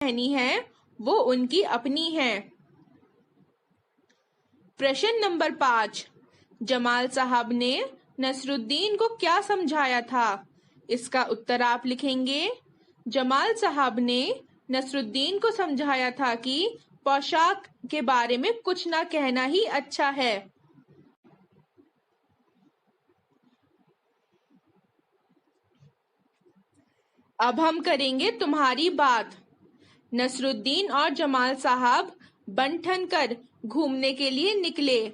बहनी है वो उनकी अपनी है। प्रश्न नंबर 5, जमाल साहब ने नसरुद्दीन को क्या समझाया था? इसका उत्तर आप लिखेंगे। जमाल साहब ने नसरुद्दीन को समझाया था कि पोशाक के बारे में कुछ ना कहना ही अच्छा है। अब हम करेंगे तुम्हारी बात। नसरुद्दीन और जमाल साहब बन ठन कर घूमने के लिए निकले।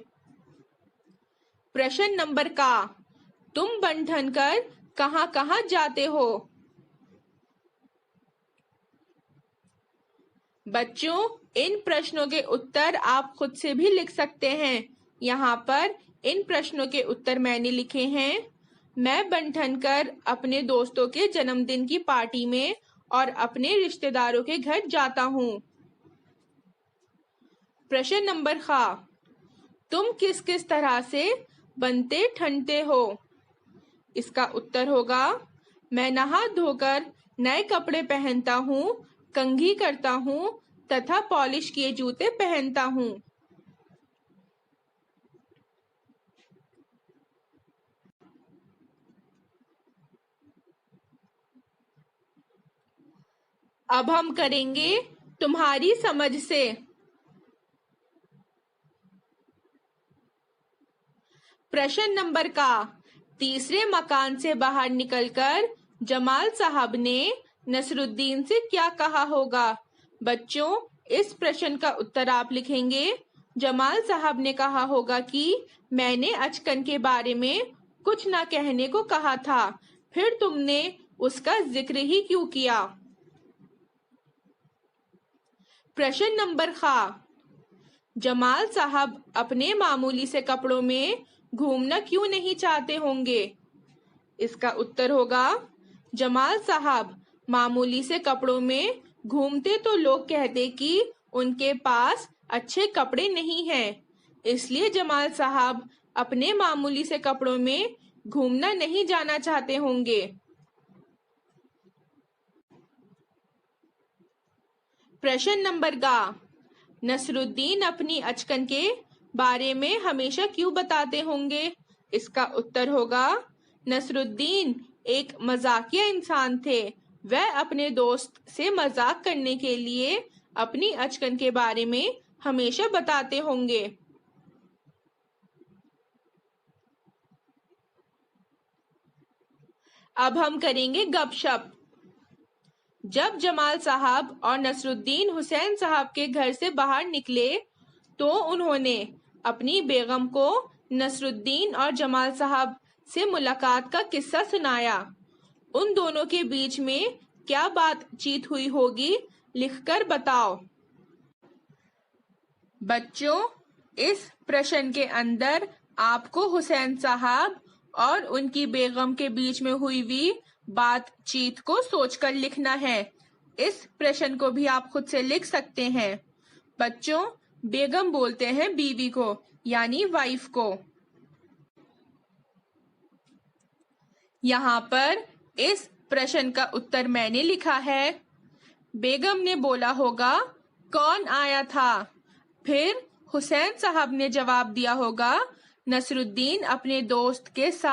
प्रश्न नंबर का, तुम बन ठन कर कहां कहां जाते हो? बच्चों, इन प्रश्नों के उत्तर आप खुद से भी लिख सकते हैं। यहाँ पर इन प्रश्नों के उत्तर मैंने लिखे हैं। मैं बन ठन कर अपने दोस्तों के जन्मदिन की पार्टी में और अपने रिश्तेदारों के घर जाता हूँ। प्रश्न नंबर खा, तुम किस किस तरह से बनते ठनते हो? इसका उत्तर होगा, मैं नहा धोकर नए कपड़े पहनता हूँ, कंघी करता हूँ तथा पॉलिश किए जूते पहनता हूँ। अब हम करेंगे तुम्हारी समझ से। प्रश्न नंबर का, तीसरे मकान से बाहर निकलकर जमाल साहब ने नसरुद्दीन से क्या कहा होगा? बच्चों, इस प्रश्न का उत्तर आप लिखेंगे। जमाल साहब ने कहा होगा कि मैंने अचकन के बारे में कुछ ना कहने को कहा था, फिर तुमने उसका जिक्र ही क्यों किया? प्रश्न नंबर खा, जमाल साहब अपने मामूली से कपड़ों में घूमना क्यों नहीं चाहते होंगे? इसका उत्तर होगा, जमाल साहब मामूली से कपड़ों में घूमते तो लोग कहते कि उनके पास अच्छे कपड़े नहीं हैं, इसलिए जमाल साहब अपने मामूली से कपड़ों में घूमना नहीं जाना चाहते होंगे। प्रश्न नंबर गा, नसरुद्दीन अपनी अचकन के बारे में हमेशा क्यों बताते होंगे? इसका उत्तर होगा, नसरुद्दीन एक मजाकिया इंसान थे। वह अपने दोस्त से मजाक करने के लिए अपनी अचकन के बारे में हमेशा बताते होंगे। अब हम करेंगे गपशप। जब जमाल साहब और नसरुद्दीन हुसैन साहब के घर से बाहर निकले तो उन्होंने अपनी बेगम को नसरुद्दीन और जमाल साहब से मुलाकात का किस्सा सुनाया। उन दोनों के बीच में क्या बातचीत हुई होगी, लिखकर बताओ। बच्चों, इस प्रश्न के अंदर आपको हुसैन साहब और उनकी बेगम के बीच में हुई बातचीत को सोचकर लिखना है। इस प्रश्न को भी आप खुद से लिख सकते हैं। बच्चों, बेगम बोलते हैं बीवी को, यानी वाइफ को। यहाँ पर इस प्रश्न का उत्तर मैंने लिखा है। बेगम ने बोला होगा, कौन आया था? फिर हुसैन साहब ने जवाब दिया होगा, नसरुद्दीन अपने दोस्त के साथ